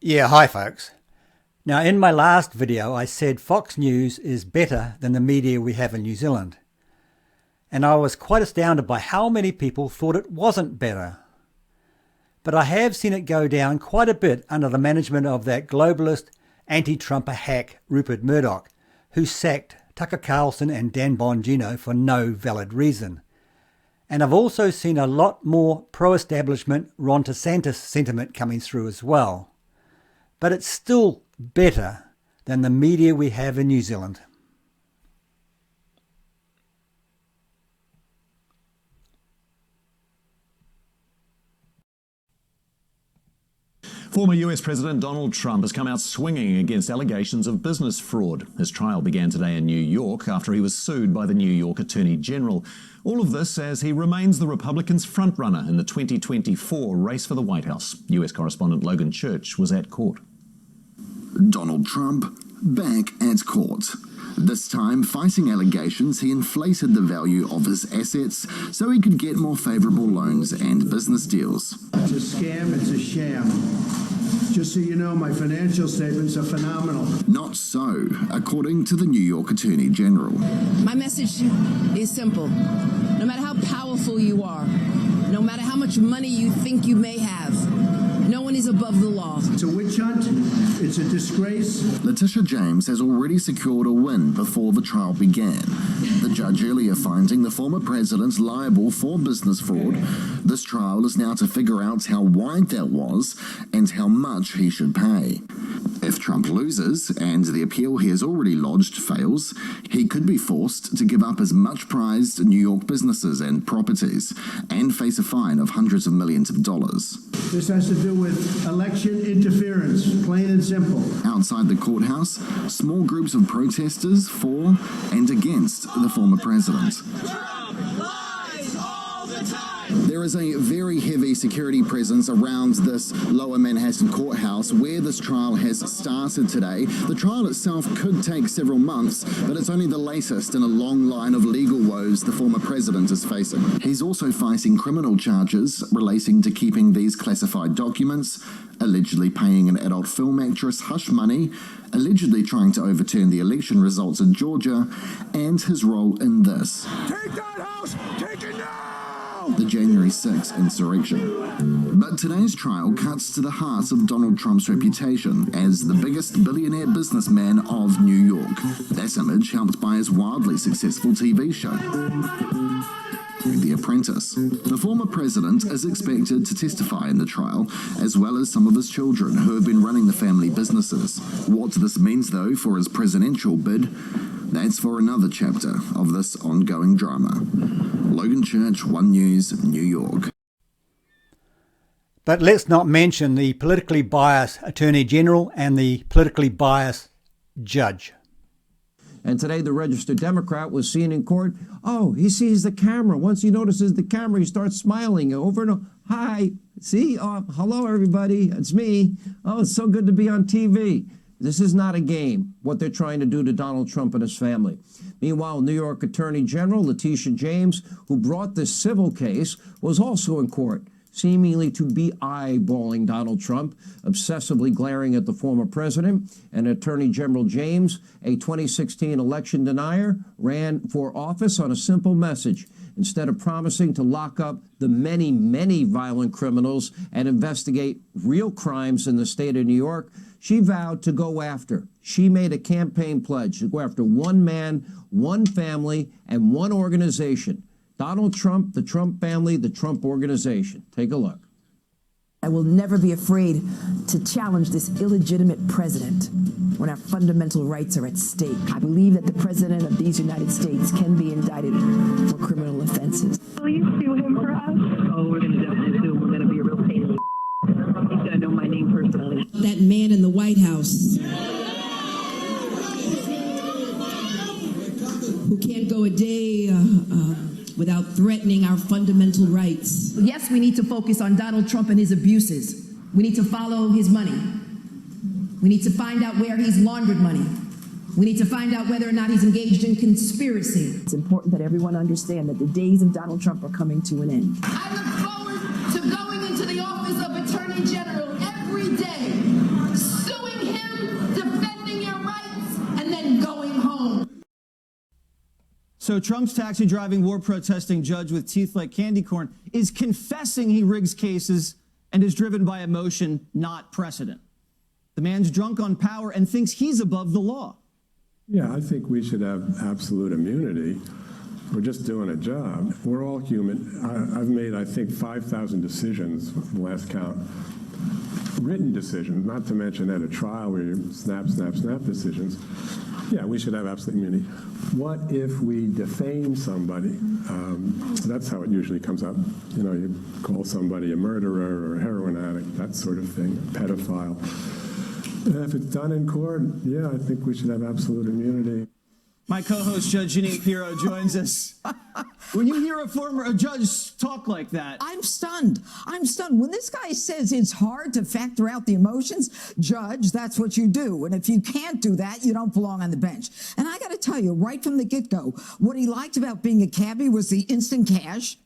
Yeah, hi folks. Now in my last video I said Fox News is better than the media we have in New Zealand. And I was quite astounded by how many people thought it wasn't better. But I have seen it go down quite a bit under the management of that globalist, anti-Trumper hack Rupert Murdoch, who sacked Tucker Carlson and Dan Bongino for no valid reason. And I've also seen a lot more pro-establishment Ron DeSantis sentiment coming through as well. But it's still better than the media we have in New Zealand. Former US President Donald Trump has come out swinging against allegations of business fraud. His trial began today in New York after he was sued by the New York Attorney General. All of this as he remains the Republicans' frontrunner in the 2024 race for the White House. US correspondent Logan Church was at court. Donald Trump back at court. This time, fighting allegations he inflated the value of his assets so he could get more favourable loans and business deals. It's a scam, it's a sham. Just so you know, my financial statements are phenomenal. Not so, according to the New York Attorney General. My message is simple. No matter how powerful you are, no matter how much money you think you may have, no one is above the law. It's a witch hunt. It's a disgrace. Letitia James has already secured a win before the trial began. The judge earlier finding the former president liable for business fraud. This trial is now to figure out how wide that was and how much he should pay. If Trump loses and the appeal he has already lodged fails, he could be forced to give up his much prized New York businesses and properties and face a fine of hundreds of millions of dollars. This has to do with election interference, plain and simple. Outside the courthouse, small groups of protesters for and against the former president. Trump lies all the time. There is a very heavy security presence around this Lower Manhattan courthouse where this trial has started today. The trial itself could take several months, but it's only the latest in a long line of legal woes the former president is facing. He's also fighting criminal charges relating to keeping these classified documents, allegedly paying an adult film actress hush money, allegedly trying to overturn the election results in Georgia, and his role in this. Take that house! Take it now! The January 6th insurrection. But today's trial cuts to the heart of Donald Trump's reputation as the biggest billionaire businessman of New York. That image helped by his wildly successful TV show, The Apprentice. The former president is expected to testify in the trial, as well as some of his children who have been running the family businesses. What this means, though, for his presidential bid, that's for another chapter of this ongoing drama. Logan Church, One News, New York. But let's not mention the politically biased Attorney General and the politically biased judge. And today the registered Democrat was seen in court. Oh, he sees the camera. Once he notices the camera, he starts smiling over and over. Hi, see? Oh, hello, everybody. It's me. Oh, it's so good to be on TV. This is not a game, what they're trying to do to Donald Trump and his family. Meanwhile, New York Attorney General Letitia James, who brought this civil case, was also in court, seemingly to be eyeballing Donald Trump, obsessively glaring at the former president. And Attorney General James, a 2016 election denier, ran for office on a simple message. Instead of promising to lock up the many, many violent criminals and investigate real crimes in the state of New York, she vowed to go after. She made a campaign pledge to go after one man, one family, and one organization. Donald Trump, the Trump family, the Trump organization. Take a look. I will never be afraid to challenge this illegitimate president when our fundamental rights are at stake. I believe that the president of these United States can be indicted for criminal offenses. Will you sue him for us? Oh, we're going to definitely sue him. We're going to be a real pain in the He's going to know my name personally. That man in the White House who can't go a day without threatening our fundamental rights. Yes, we need to focus on Donald Trump and his abuses. We need to follow his money. We need to find out where he's laundered money. We need to find out whether or not he's engaged in conspiracy. It's important that everyone understand that the days of Donald Trump are coming to an end. I look forward to going into the office of Attorney General every day, So Trump's taxi driving, war protesting judge with teeth like candy corn is confessing he rigs cases and is driven by emotion, not precedent. The man's drunk on power and thinks he's above the law. Yeah, I think we should have absolute immunity. We're just doing a job. We're all human. I've made, I think, 5,000 decisions, last count. Written decisions, not to mention at a trial where you snap decisions. Yeah, we should have absolute immunity. What if we defame somebody? That's how it usually comes up. You know, you call somebody a murderer or a heroin addict, that sort of thing, a pedophile. If it's done in court, yeah, I think we should have absolute immunity. My co-host, Judge Jeanine Pirro, joins us. When you hear a judge talk like that... I'm stunned. I'm stunned. When this guy says it's hard to factor out the emotions, Judge, that's what you do. And if you can't do that, you don't belong on the bench. And I got to tell you, right from the get-go, what he liked about being a cabbie was the instant cash.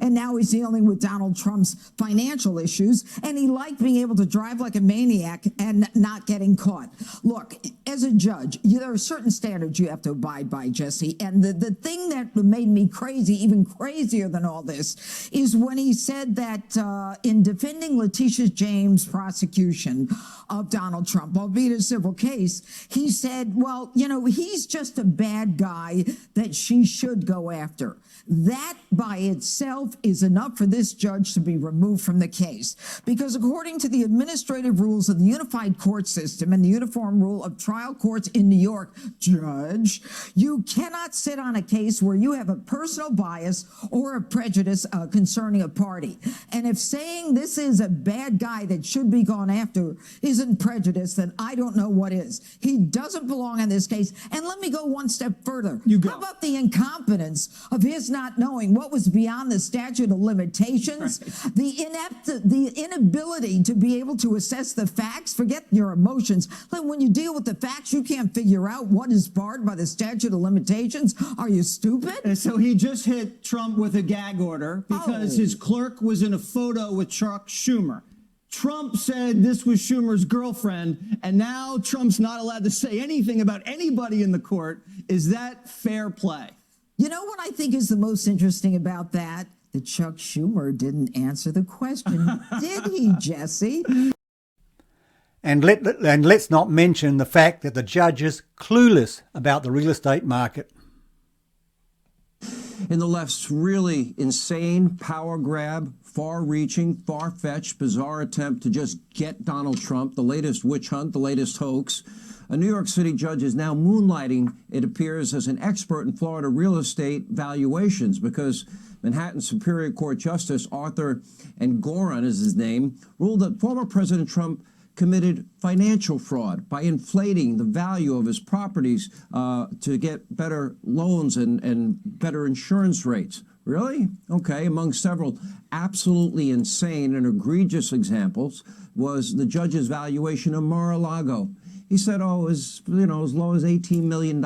And now he's dealing with Donald Trump's financial issues. And he liked being able to drive like a maniac and not getting caught. Look, as a judge, there are certain standards you have to abide by, Jesse. And the thing that made me crazy, even crazier than all this, is when he said that in defending Letitia James' prosecution of Donald Trump, albeit a civil case, he said, well, you know, he's just a bad guy that she should go after. That by itself is enough for this judge to be removed from the case. Because according to the administrative rules of the unified court system and the uniform rule of trial courts in New York, Judge, you cannot sit on a case where you have a personal bias or a prejudice concerning a party. And if saying this is a bad guy that should be gone after isn't prejudice, then I don't know what is. He doesn't belong in this case. And let me go one step further. How about the incompetence of his not knowing what was beyond the statute of limitations, the inability to be able to assess the facts, forget your emotions. Like when you deal with the facts, you can't figure out what is barred by the statute of limitations. Are you stupid? And so he just hit Trump with a gag order because his clerk was in a photo with Chuck Schumer. Trump said this was Schumer's girlfriend, and now Trump's not allowed to say anything about anybody in the court. Is that fair play? You know what I think is the most interesting about that? That Chuck Schumer didn't answer the question. Did he, Jesse? And let's not mention the fact that the judge is clueless about the real estate market. In the left's really insane power grab, far-reaching, far-fetched, bizarre attempt to just get Donald Trump, the latest witch hunt, the latest hoax, a New York City judge is now moonlighting, it appears, as an expert in Florida real estate valuations because Manhattan Superior Court Justice Arthur Engoron is his name, ruled that former President Trump committed financial fraud by inflating the value of his properties to get better loans and better insurance rates. Really? Okay. Among several absolutely insane and egregious examples was the judge's valuation of Mar-a-Lago. He said, oh, it was, you know, as low as $18 million.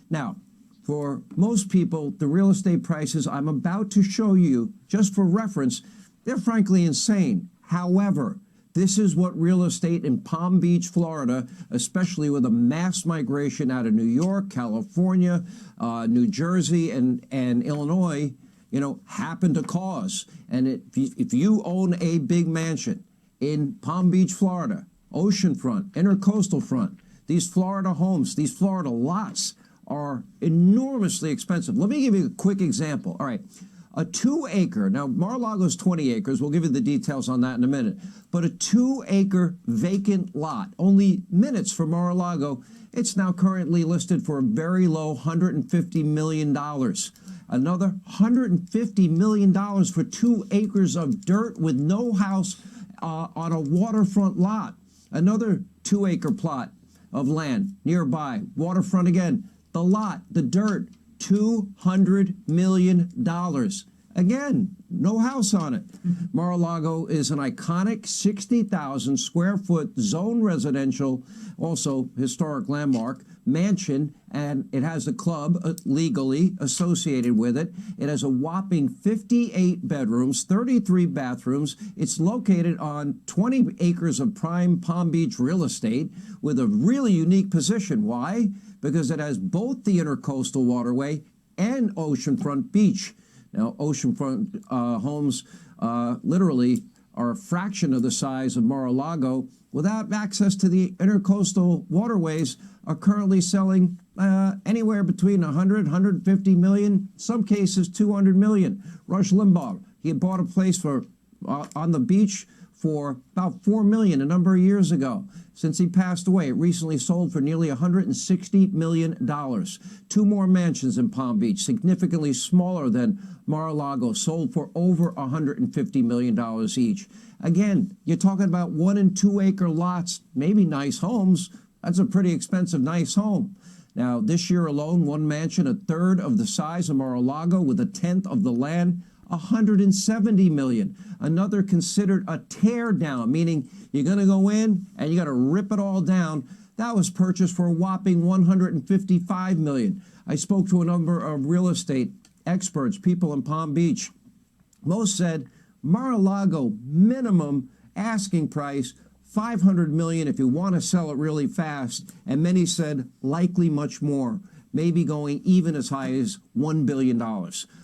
Now, for most people, the real estate prices I'm about to show you, just for reference, they're frankly insane. However, this is what real estate in Palm Beach, Florida, especially with a mass migration out of New York, California, New Jersey, and Illinois, you know, happened to cause. And if you own a big mansion in Palm Beach, Florida, oceanfront, intercoastal front, these Florida homes, these Florida lots are enormously expensive. Let me give you a quick example. All right. A 2-acre, now Mar-a-Lago's 20 acres, we'll give you the details on that in a minute, but a 2-acre vacant lot, only minutes from Mar-a-Lago, it's now currently listed for a very low $150 million. Another $150 million for 2 acres of dirt with no house on a waterfront lot. Another 2-acre plot of land nearby, waterfront again. The lot, the dirt, $200 million. Again, no house on it. Mar-a-Lago is an iconic 60,000 square foot zone residential, also historic landmark, mansion, and it has a club legally associated with it. It has a whopping 58 bedrooms, 33 bathrooms. It's located on 20 acres of prime Palm Beach real estate with a really unique position. Why? because it has both the intercoastal waterway and oceanfront beach. Now, oceanfront homes literally are a fraction of the size of Mar-a-Lago without access to the intercoastal waterways are currently selling anywhere between 100, 150 million, some cases 200 million. Rush Limbaugh, he had bought a place for on the beach for about $4 million a number of years ago. Since he passed away, it recently sold for nearly $160 million. 2 more mansions in Palm Beach, significantly smaller than Mar-a-Lago, sold for over $150 million each. Again, you're talking about 1 and 2 acre lots, maybe nice homes. That's a pretty expensive, nice home. Now, this year alone, 1 mansion, 1/3 of the size of Mar-a-Lago with 1/10 of the land, $170 million. Another considered a tear down, meaning you're going to go in and you got to rip it all down. That was purchased for a whopping $155 million. I spoke to a number of real estate experts, people in Palm Beach. Most said Mar-a-Lago minimum asking price $500 million if you want to sell it really fast, and many said likely much more, maybe going even as high as $1 billion.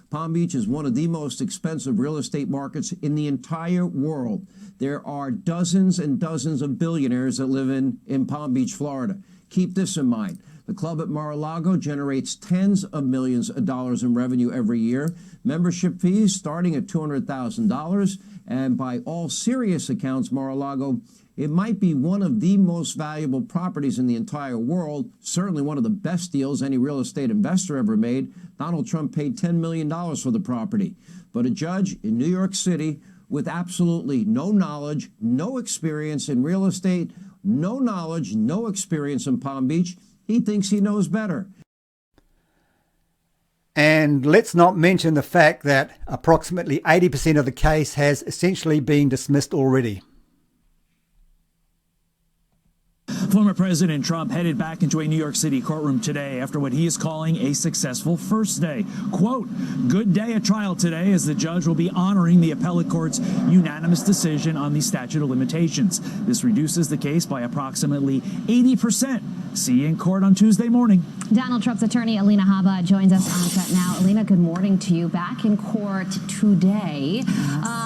Palm Beach is one of the most expensive real estate markets in the entire world. There are dozens and dozens of billionaires that live in Palm Beach, Florida. Keep this in mind. The club at Mar-a-Lago generates tens of millions of dollars in revenue every year. Membership fees starting at $200,000. And by all serious accounts, Mar-a-Lago, it might be one of the most valuable properties in the entire world, certainly one of the best deals any real estate investor ever made. Donald Trump paid $10 million for the property. But a judge in New York City with absolutely no knowledge, no experience in real estate, no knowledge, no experience in Palm Beach, he thinks he knows better. And let's not mention the fact that approximately 80% of the case has essentially been dismissed already. Former President Trump headed back into a New York City courtroom today after what he is calling a successful first day. Quote, good day at trial today as the judge will be honoring the appellate court's unanimous decision on the statute of limitations. This reduces the case by approximately 80%. See you in court on Tuesday morning. Donald Trump's attorney, Alina Habba, joins us on set now. Alina, good morning to you. Back in court today.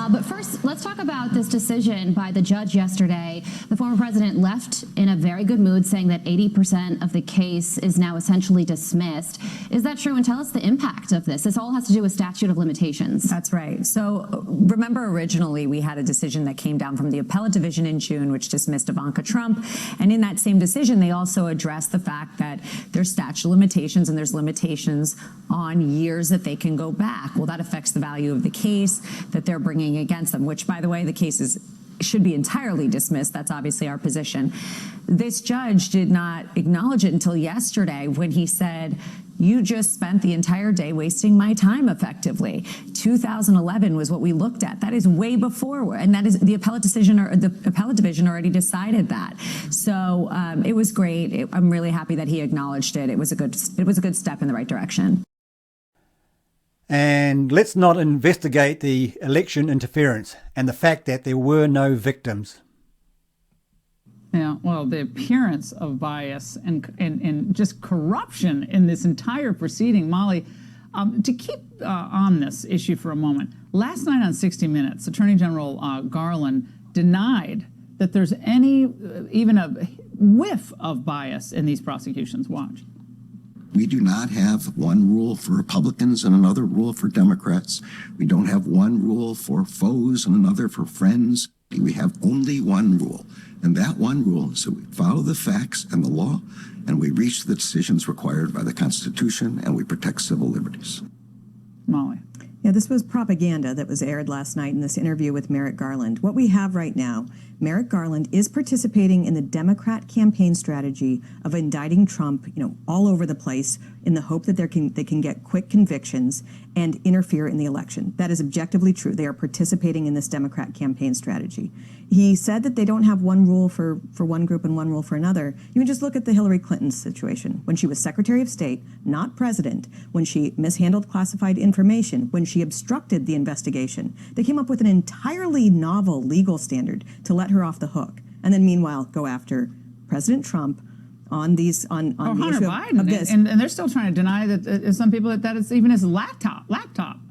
But first, let's talk about this decision by the judge yesterday. The former president left in a very good mood, saying that 80% of the case is now essentially dismissed. Is that true? And tell us the impact of this. This all has to do with statute of limitations. That's right. So remember, originally we had a decision that came down from the appellate division in June, which dismissed Ivanka Trump. And in that same decision, they also addressed the fact that there's statute of limitations and there's limitations on years that they can go back. Well, that affects the value of the case that they're bringing against them, which, by the way, the case should be entirely dismissed. That's obviously our position. This judge did not acknowledge it until yesterday when he said, you just spent the entire day wasting my time effectively. 2011 was what we looked at. That is way before, and that is the appellate decision, or the appellate division already decided that. So it was great. I'm really happy that he acknowledged it. It was a good step in the right direction. And let's not investigate the election interference and the fact that there were no victims. Yeah, well, the appearance of bias and just corruption in this entire proceeding, Molly, to keep on this issue for a moment, last night on 60 Minutes, Attorney General Garland denied that there's even a whiff of bias in these prosecutions. Watch. We do not have one rule for Republicans and another rule for Democrats. We don't have one rule for foes and another for friends. We have only one rule. And that one rule is that we follow the facts and the law, and we reach the decisions required by the Constitution, and we protect civil liberties. Molly. Yeah, this was propaganda that was aired last night in this interview with Merrick Garland. What we have right now, Merrick Garland is participating in the Democrat campaign strategy of indicting Trump, all over the place in the hope that they can get quick convictions and interfere in the election. That is objectively true. They are participating in this Democrat campaign strategy. He said that they don't have one rule for one group and one rule for another. You can just look at the Hillary Clinton situation. When she was Secretary of State, not president, when she mishandled classified information, when she obstructed the investigation, they came up with an entirely novel legal standard to let her off the hook. And then meanwhile, go after President Trump, on these on Oh, the Hunter issue Biden, of this. and they're still trying to deny that some people that it's even his laptop.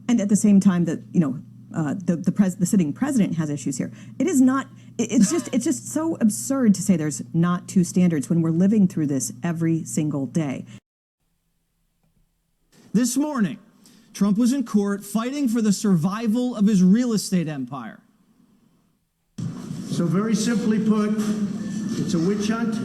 And at the same time that the sitting president has issues here. It is not. It's just so absurd to say there's not two standards when we're living through this every single day. This morning, Trump was in court fighting for the survival of his real estate empire. So very simply put, it's a witch hunt.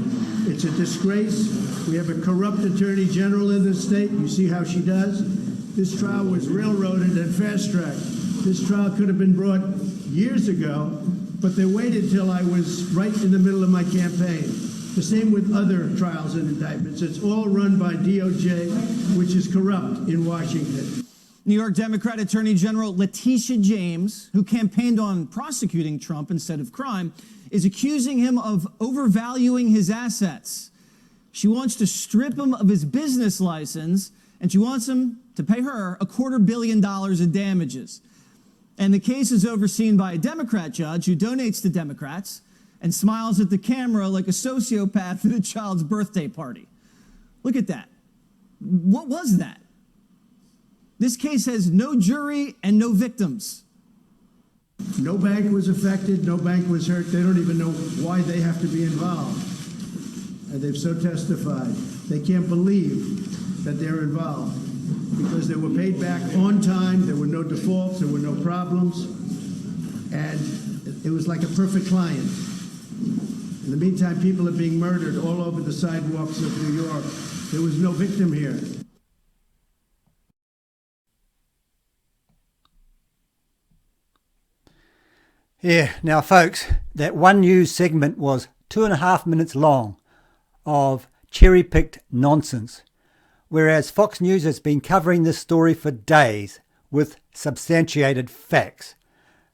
It's a disgrace. We have a corrupt attorney general in this state. You see how she does? This trial was railroaded and fast-tracked. This trial could have been brought years ago, but they waited till I was right in the middle of my campaign. The same with other trials and indictments. It's all run by DOJ, which is corrupt in Washington. New York Democrat Attorney General Letitia James, who campaigned on prosecuting Trump instead of crime, is accusing him of overvaluing his assets. She wants to strip him of his business license, and she wants him to pay her $250 million in damages. And the case is overseen by a Democrat judge who donates to Democrats and smiles at the camera like a sociopath at a child's birthday party. Look at that. What was that? This case has no jury and no victims. No bank was affected. No bank was hurt. They don't even know why they have to be involved. And they've so testified. They can't believe that they're involved because they were paid back on time. There were no defaults. There were no problems. And it was like a perfect client. In the meantime, people are being murdered all over the sidewalks of New York. There was no victim here. Yeah, now folks, that one news segment was 2.5 minutes long of cherry-picked nonsense, whereas Fox News has been covering this story for days with substantiated facts.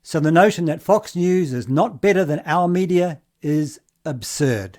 So the notion that Fox News is not better than our media is absurd.